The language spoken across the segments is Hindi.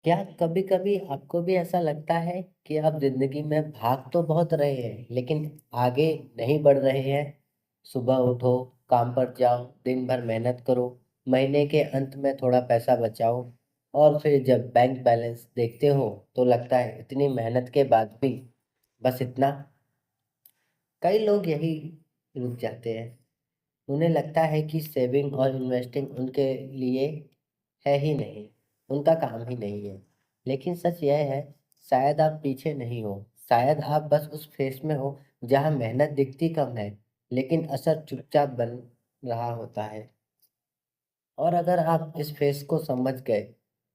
क्या कभी कभी आपको भी ऐसा लगता है कि आप जिंदगी में भाग तो बहुत रहे हैं लेकिन आगे नहीं बढ़ रहे हैं? सुबह उठो, काम पर जाओ, दिन भर मेहनत करो, महीने के अंत में थोड़ा पैसा बचाओ, और फिर जब बैंक बैलेंस देखते हो तो लगता है इतनी मेहनत के बाद भी बस इतना। कई लोग यही रुक जाते हैं। उन्हें लगता है कि सेविंग और इन्वेस्टिंग उनके लिए है ही नहीं, उनका काम ही नहीं है। लेकिन सच यह है, शायद आप पीछे नहीं हो, शायद आप बस उस फेस में हो जहाँ मेहनत दिखती कम है लेकिन असर चुपचाप बन रहा होता है। और अगर आप इस फेस को समझ गए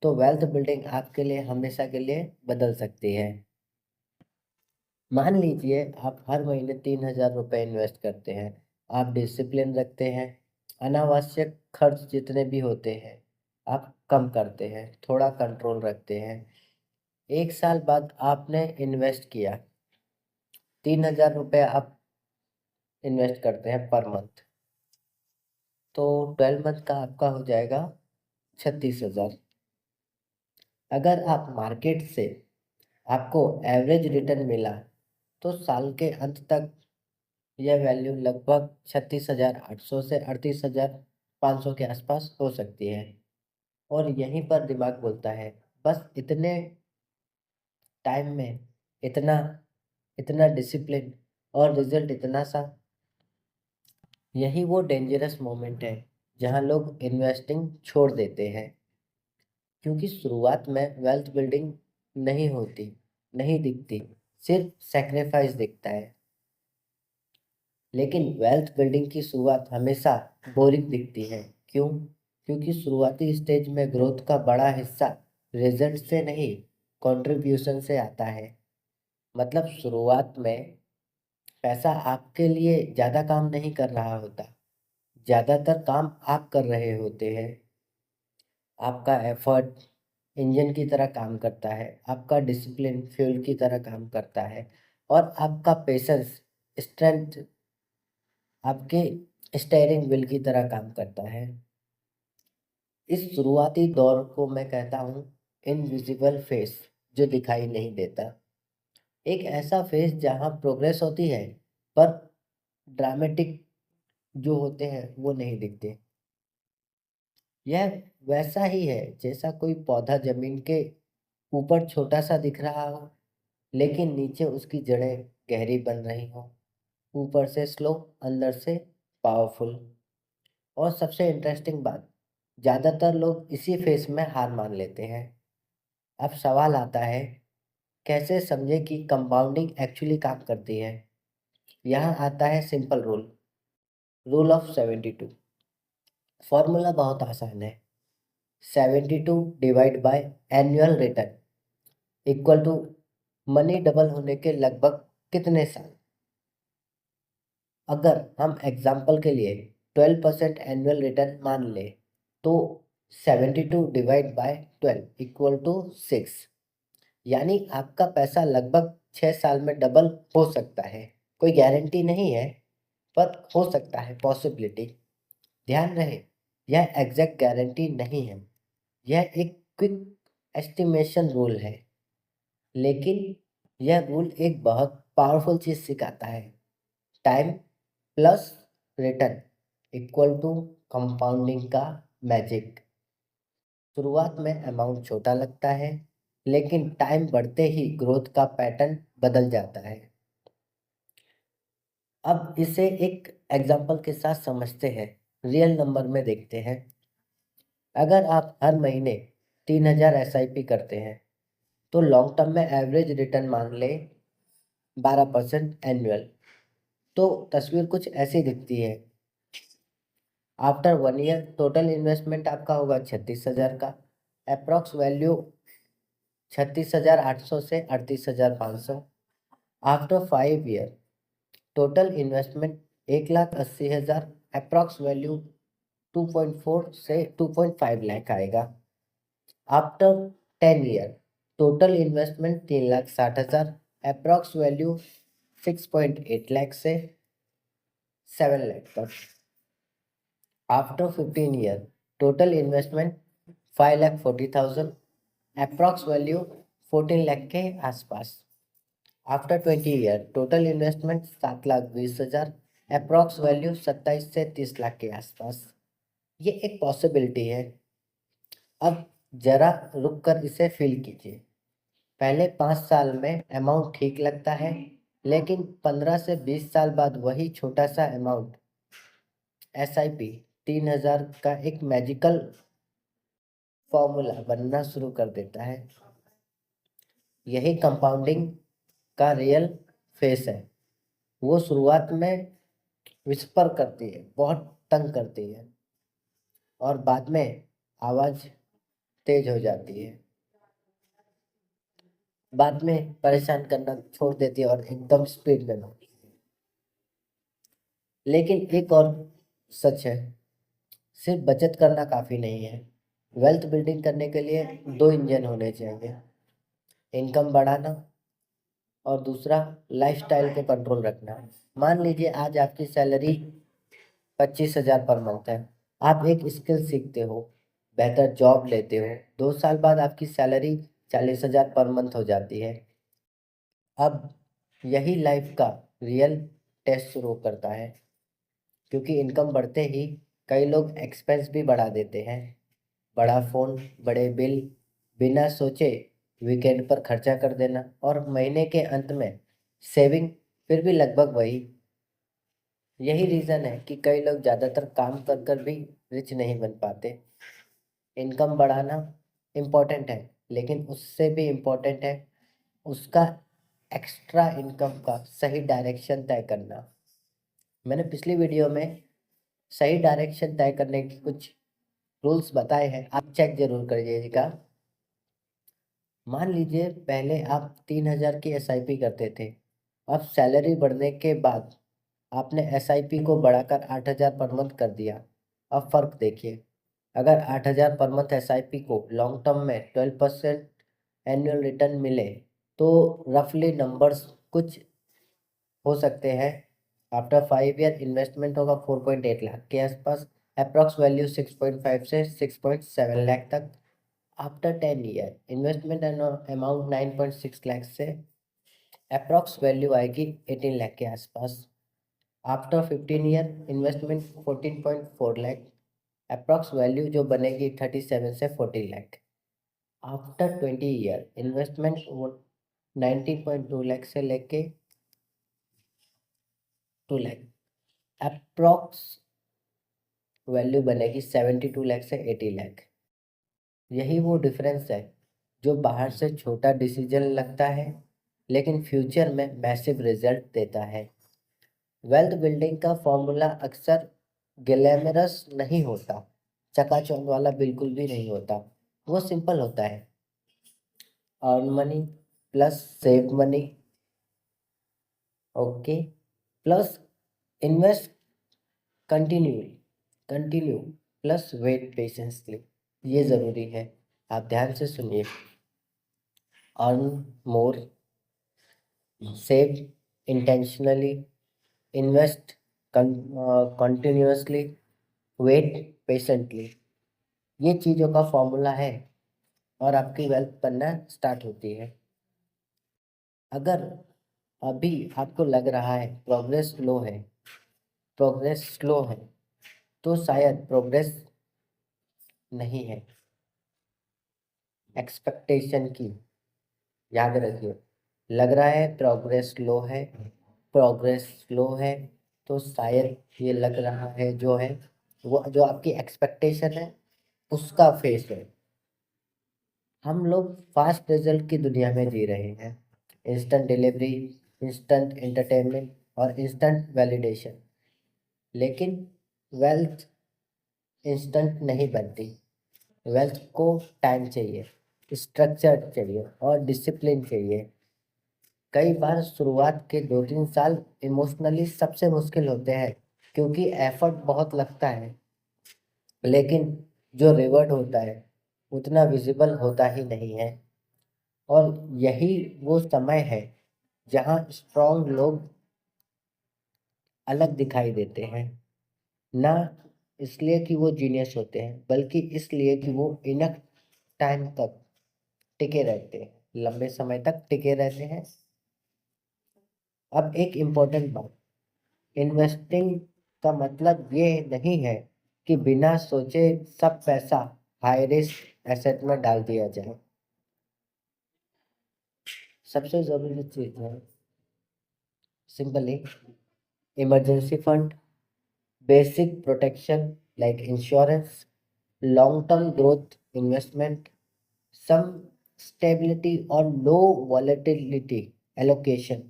तो वेल्थ बिल्डिंग आपके लिए हमेशा के लिए बदल सकती है। मान लीजिए आप हर महीने 3,000 रुपये इन्वेस्ट करते हैं। आप डिसिप्लिन रखते हैं, अनावश्यक खर्च जितने भी होते हैं आप कम करते हैं, थोड़ा कंट्रोल रखते हैं। 1 साल बाद आपने इन्वेस्ट किया, 3,000 रुपये आप इन्वेस्ट करते हैं पर मंथ, तो 12 मंथ का आपका हो जाएगा 36,000। अगर आप मार्केट से आपको एवरेज रिटर्न मिला तो साल के अंत तक यह वैल्यू लगभग 36,800 से 38,500 के आसपास हो सकती है। और यहीं पर दिमाग बोलता है, बस इतने टाइम में इतना इतना डिसिप्लिन और रिजल्ट इतना सा। यही वो डेंजरस मोमेंट है जहां लोग इन्वेस्टिंग छोड़ देते हैं, क्योंकि शुरुआत में वेल्थ बिल्डिंग नहीं होती, नहीं दिखती, सिर्फ सेक्रीफाइस दिखता है। लेकिन वेल्थ बिल्डिंग की शुरुआत हमेशा बोरिंग दिखती है। क्यों? क्योंकि शुरुआती स्टेज में ग्रोथ का बड़ा हिस्सा रिजल्ट से नहीं, कंट्रीब्यूशन से आता है। मतलब शुरुआत में पैसा आपके लिए ज़्यादा काम नहीं कर रहा होता, ज़्यादातर काम आप कर रहे होते हैं। आपका एफर्ट इंजन की तरह काम करता है, आपका डिसिप्लिन फ्यूल की तरह काम करता है, और आपका पेशेंस स्ट्रेंथ आपके स्टीयरिंग व्हील की तरह काम करता है। इस शुरुआती दौर को मैं कहता हूँ इनविजिबल फेस, जो दिखाई नहीं देता। एक ऐसा फेस जहाँ प्रोग्रेस होती है पर ड्रामेटिक जो होते हैं वो नहीं दिखते। यह वैसा ही है जैसा कोई पौधा जमीन के ऊपर छोटा सा दिख रहा हो लेकिन नीचे उसकी जड़ें गहरी बन रही हो, ऊपर से स्लो, अंदर से पावरफुल। और सबसे इंटरेस्टिंग बात, ज़्यादातर लोग इसी फेस में हार मान लेते हैं। अब सवाल आता है, कैसे समझे कि कंपाउंडिंग एक्चुअली काम करती है? यहाँ आता है simple rule, rule of 72। Formula बहुत आसान है। 72 divide by annual return equal to money double होने के लगभग कितने साल। अगर हम एग्जाम्पल के लिए 12% एनुअल रिटर्न मान ले तो 72 डिवाइड बाय 12 इक्वल टू 6। यानी आपका पैसा लगभग 6 साल में डबल हो सकता है। कोई गारंटी नहीं है पर हो सकता है, पॉसिबिलिटी। ध्यान रहे, यह एग्जैक्ट गारंटी नहीं है, यह एक क्विक एस्टिमेशन रूल है। लेकिन यह रूल एक बहुत पावरफुल चीज़ सिखाता है, time plus return equal to compounding का मैजिक। शुरुआत में अमाउंट छोटा लगता है लेकिन टाइम बढ़ते ही ग्रोथ का पैटर्न बदल जाता है। अब इसे एक एग्जांपल के साथ समझते हैं, रियल नंबर में देखते हैं। अगर आप हर महीने 3,000 एसआईपी करते हैं तो लॉन्ग टर्म में एवरेज रिटर्न मान ले 12% एनुअल, तो तस्वीर कुछ ऐसी दिखती है। आफ्टर 1 ईयर टोटल इन्वेस्टमेंट आपका होगा 36,000 का, अप्रॉक्स वैल्यू 36,800 से 38,500। After 5 year total investment 1,80,000, approx value 2.4 से 2.5 लाख आएगा। After 10 year total investment 3,60,000, approx value 6.8 lakh से 7 लाख तक। After 15 year total investment 5,40,000, approx value 14 lakh के आसपास। After 20 year total investment 7,20,000, approx value 27 से 30 लाख के आसपास। ये एक पॉसिबिलिटी है। अब जरा रुक कर इसे फील कीजिए। पहले 5 साल में अमाउंट ठीक लगता है, लेकिन 15 से 20 साल बाद वही छोटा सा अमाउंट SIP 3,000 का एक मैजिकल फॉर्मूला बनना शुरू कर देता है। यही कंपाउंडिंग का रियल फेस है। वो शुरुआत में विस्पर करती है, बहुत तंग करती है, और बाद में आवाज तेज हो जाती है, बाद में परेशान करना छोड़ देती है और एकदम स्पीड में होती है। लेकिन एक और सच है, सिर्फ बचत करना काफी नहीं है। वेल्थ बिल्डिंग करने के लिए 2 इंजन होने चाहिए, इनकम बढ़ाना और दूसरा लाइफस्टाइल को कंट्रोल रखना। मान लीजिए आज आपकी सैलरी 25,000 पर मंथ है। आप एक स्किल सीखते हो, बेहतर जॉब लेते हो, 2 साल बाद आपकी सैलरी 40,000 पर मंथ हो जाती है। अब यही लाइफ का रियल टेस्ट शुरू करता है, क्योंकि इनकम बढ़ते ही कई लोग एक्सपेंस भी बढ़ा देते हैं। बड़ा फ़ोन, बड़े बिल, बिना सोचे वीकेंड पर खर्चा कर देना, और महीने के अंत में सेविंग फिर भी लगभग वही। यही रीज़न है कि कई लोग ज़्यादातर काम कर कर भी रिच नहीं बन पाते। इनकम बढ़ाना इम्पोर्टेंट है, लेकिन उससे भी इम्पोर्टेंट है उसका एक्स्ट्रा इनकम का सही डायरेक्शन तय करना। मैंने पिछली वीडियो में सही डायरेक्शन तय करने की कुछ रूल्स बताए हैं, आप चेक जरूर करिएगा। मान लीजिए पहले आप 3,000 की SIP करते थे। अब सैलरी बढ़ने के बाद आपने SIP को बढ़ाकर 8,000 पर मंथ कर दिया। अब फर्क देखिए, अगर 8,000 पर मंथ SIP को लॉन्ग टर्म में 12% एनुअल रिटर्न मिले तो रफली नंबर्स कुछ हो सकते हैं। आफ्टर 5 ईयर इन्वेस्टमेंट होगा 4.8 लाख के आसपास, अप्रॉक्स वैल्यू 6.5 से 6.7 लाख तक। After 10 year investment amount 9.6 lakh से अप्रॉक्स वैल्यू आएगी 18 लाख के आसपास। After 15 year investment 14.4 lakh, approx value जो बनेगी 37 से 40 lakh. After 20 year investment 19.2 lakh से लेके 2 लाख, अप्रॉक्स वैल्यू बनेगी 72 लाख से 80 लाख। यही वो डिफरेंस है जो बाहर से छोटा डिसीजन लगता है, लेकिन फ्यूचर में मैसिव रिजल्ट देता है। वेल्थ बिल्डिंग का फॉर्मूला अक्सर ग्लैमरस नहीं होता, चकाचौंध वाला बिल्कुल भी नहीं होता। वो सिंपल होता है, earn money plus save money, okay, plus invest continue plus wait patiently. ये ज़रूरी है, आप ध्यान से सुनिए। Earn more, save intentionally, invest continuously, wait patiently. ये चीज़ों का फॉर्मूला है और आपकी वेल्थ बनना स्टार्ट होती है। अगर अभी आपको लग रहा है प्रोग्रेस स्लो है, तो शायद प्रोग्रेस नहीं है, एक्सपेक्टेशन की। याद रखिए, लग रहा है प्रोग्रेस स्लो है, तो शायद ये लग रहा है जो है वो जो आपकी एक्सपेक्टेशन है उसका फेस है। हम लोग फास्ट रिजल्ट की दुनिया में जी रहे हैं, इंस्टेंट डिलीवरी, इंस्टेंट एंटरटेनमेंट और इंस्टेंट वैलिडेशन। लेकिन वेल्थ इंस्टेंट नहीं बनती। वेल्थ को टाइम चाहिए, स्ट्रक्चर चाहिए और डिसिप्लिन चाहिए। कई बार शुरुआत के 2-3 साल इमोशनली सबसे मुश्किल होते हैं, क्योंकि एफर्ट बहुत लगता है, लेकिन जो रिवॉर्ड होता है उतना विजिबल होता ही नहीं है। और यही वो समय है जहाँ स्ट्रॉन्ग लोग अलग दिखाई देते हैं, ना इसलिए कि वो जीनियस होते हैं, बल्कि इसलिए कि वो इनफ टाइम तक टिके रहते हैं, लंबे समय तक टिके रहते हैं। अब एक इम्पोर्टेंट बात, इन्वेस्टिंग का मतलब ये नहीं है कि बिना सोचे सब पैसा हाई रिस्क एसेट में डाल दिया जाए। सबसे जरूरी चीज है simply emergency fund, basic protection like insurance, long term growth investment, some stability और लो वॉलेटिलिटी एलोकेशन।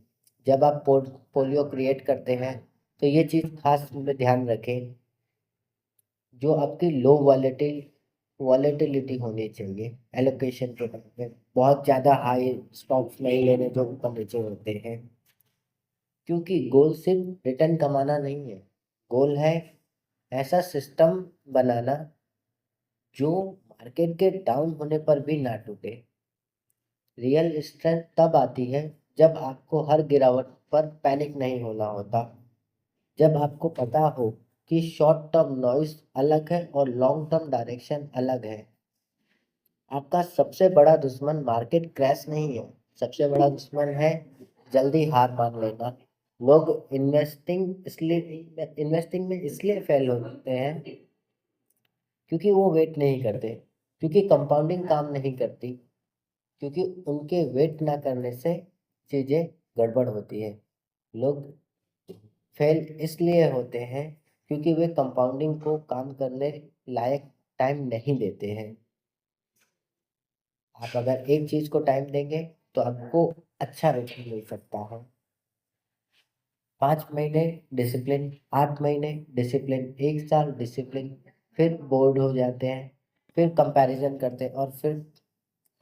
जब आप पोर्टफोलियो क्रिएट करते हैं तो ये चीज़ खास में ध्यान रखें, जो आपकी लो वॉलेटिलिटी होनी चाहिए एलोकेशन के टाइम में। बहुत ज़्यादा हाई स्टॉक्स नहीं लेने जो ऊपर नीचे होते हैं, क्योंकि गोल सिर्फ रिटर्न कमाना नहीं है, गोल है ऐसा सिस्टम बनाना जो मार्केट के डाउन होने पर भी ना टूटे। रियल स्ट्रेंथ तब आती है जब आपको हर गिरावट पर पैनिक नहीं होना होता, जब आपको पता हो कि शॉर्ट टर्म नॉइस अलग है और लॉन्ग टर्म डायरेक्शन अलग है। आपका सबसे बड़ा दुश्मन मार्केट क्रैश नहीं है, सबसे बड़ा दुश्मन है जल्दी हार मान लेना। लोग इन्वेस्टिंग में इसलिए फेल होते हैं क्योंकि वो वेट नहीं करते, क्योंकि कंपाउंडिंग काम नहीं करती, क्योंकि उनके वेट ना करने से चीज़ें गड़बड़ होती है। लोग फेल इसलिए होते हैं क्योंकि वे कंपाउंडिंग को काम करने लायक टाइम नहीं देते हैं। आप अगर एक चीज़ को टाइम देंगे तो आपको अच्छा रिटर्न मिल सकता है। 5 महीने डिसिप्लिन, 8 महीने डिसिप्लिन, 1 साल डिसिप्लिन, फिर बोर्ड हो जाते हैं, फिर कंपैरिजन करते हैं और फिर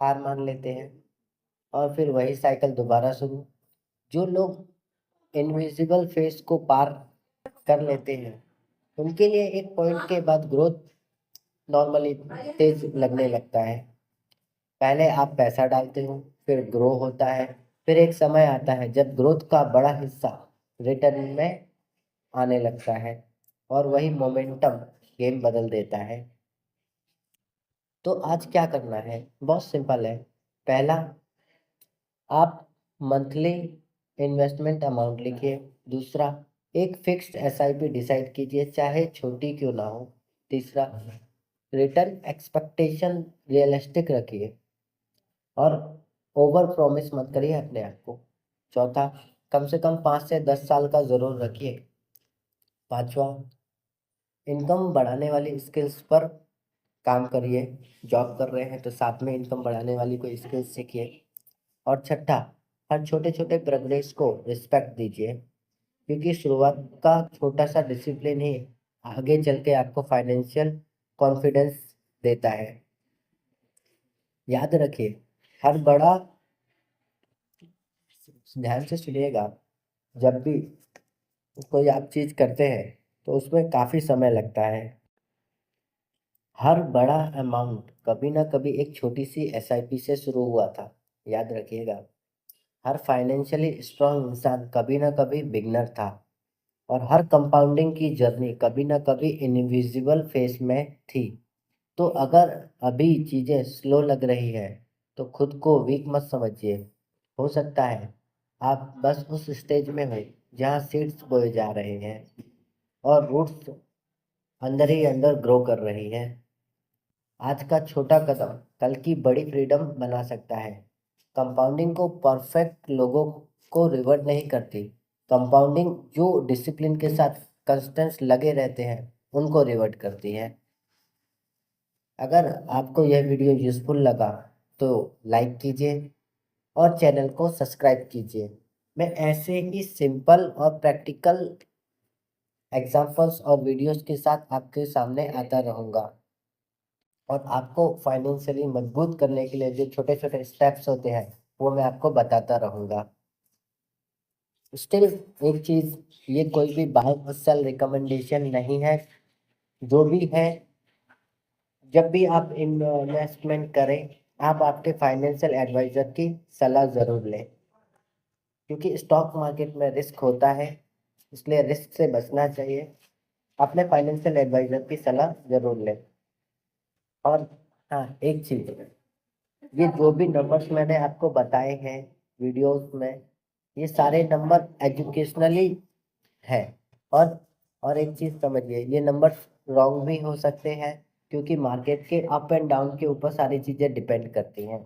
हार मान लेते हैं और फिर वही साइकिल दोबारा शुरू। जो लोग इनविजिबल फेस को पार कर लेते हैं उनके लिए एक पॉइंट के बाद ग्रोथ नॉर्मली तेज लगने लगता है। पहले आप पैसा डालते हो, फिर ग्रो होता है, फिर एक समय आता है जब ग्रोथ का बड़ा हिस्सा रिटर्न में आने लगता है और वही मोमेंटम गेम बदल देता है। तो आज क्या करना है, बहुत सिंपल है। पहला, आप मंथली इन्वेस्टमेंट अमाउंट लिखिए। दूसरा, एक फिक्स्ड एसआईपी डिसाइड कीजिए, चाहे छोटी क्यों ना हो। तीसरा, रिटर्न एक्सपेक्टेशन रियलिस्टिक रखिए और ओवर प्रॉमिस मत करिए अपने आप को। चौथा, कम से कम 5 से 10 साल का जरूर रखिए। पांचवा, इनकम बढ़ाने वाली स्किल्स पर काम करिए। जॉब कर रहे हैं तो साथ में इनकम बढ़ाने वाली कोई स्किल्स सीखिए। और छठा, हर छोटे छोटे प्रोग्रेस को रिस्पेक्ट दीजिए, क्योंकि शुरुआत का छोटा सा डिसिप्लिन ही आगे चल के आपको फाइनेंशियल कॉन्फिडेंस देता है। याद रखिए, हर बड़ा, ध्यान से सुनिएगा, जब भी कोई आप चीज करते हैं तो उसमें काफी समय लगता है। हर बड़ा अमाउंट कभी ना कभी एक छोटी सी एसआईपी से शुरू हुआ था, याद रखिएगा। हर फाइनेंशियली स्ट्रांग इंसान कभी ना कभी बिगनर था और हर कंपाउंडिंग की जर्नी कभी ना कभी इनविजिबल फेस में थी। तो अगर अभी चीजें स्लो लग रही है तो खुद को वीक मत समझिए। हो सकता है आप बस उस स्टेज में हो जहाँ सीड्स बोए जा रहे हैं और रूट्स अंदर ही अंदर ग्रो कर रही हैं। आज का छोटा कदम कल की बड़ी फ्रीडम बना सकता है। कंपाउंडिंग को परफेक्ट लोगों को रिवर्ट नहीं करती, कंपाउंडिंग जो डिसिप्लिन के साथ कंस्टेंस लगे रहते हैं उनको रिवर्ट करती है। अगर आपको यह वीडियो यूजफुल लगा तो लाइक कीजिए और चैनल को सब्सक्राइब कीजिए। मैं ऐसे ही सिंपल और प्रैक्टिकल एग्जाम्पल्स और वीडियोस के साथ आपके सामने आता रहूँगा और आपको फाइनेंशियली मजबूत करने के लिए जो छोटे छोटे स्टेप्स होते हैं वो मैं आपको बताता रहूँगा। स्टिल एक चीज़, ये कोई भी बाय और सेल रिकमेंडेशन नहीं है। जो भी है, जब भी आप इन्वेस्टमेंट करें आप आपके फाइनेंशियल एडवाइजर की सलाह ज़रूर लें, क्योंकि स्टॉक मार्केट में रिस्क होता है, इसलिए रिस्क से बचना चाहिए। अपने फाइनेंशियल एडवाइजर की सलाह ज़रूर लें। और हाँ, एक चीज़, ये जो भी नंबर्स मैंने आपको बताए हैं वीडियोस में, ये सारे नंबर एजुकेशनली है। और और एक चीज समझिए, ये नंबर्स रॉन्ग भी हो सकते हैं, क्योंकि मार्केट के अप एंड डाउन के ऊपर सारी चीजें डिपेंड करती हैं।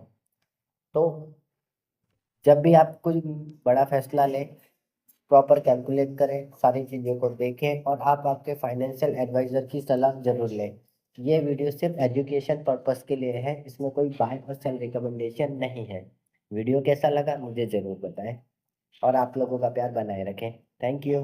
तो जब भी आप कोई बड़ा फैसला लें, प्रॉपर कैलकुलेट करें, सारी चीज़ों को देखें, और आप आपके फाइनेंशियल एडवाइज़र की सलाह ज़रूर लें। ये वीडियो सिर्फ एजुकेशन पर्पस के लिए है, इसमें कोई बाय और सेल रिकमेंडेशन नहीं है। वीडियो कैसा लगा मुझे ज़रूर बताएं, और आप लोगों का प्यार बनाए रखें। Thank you.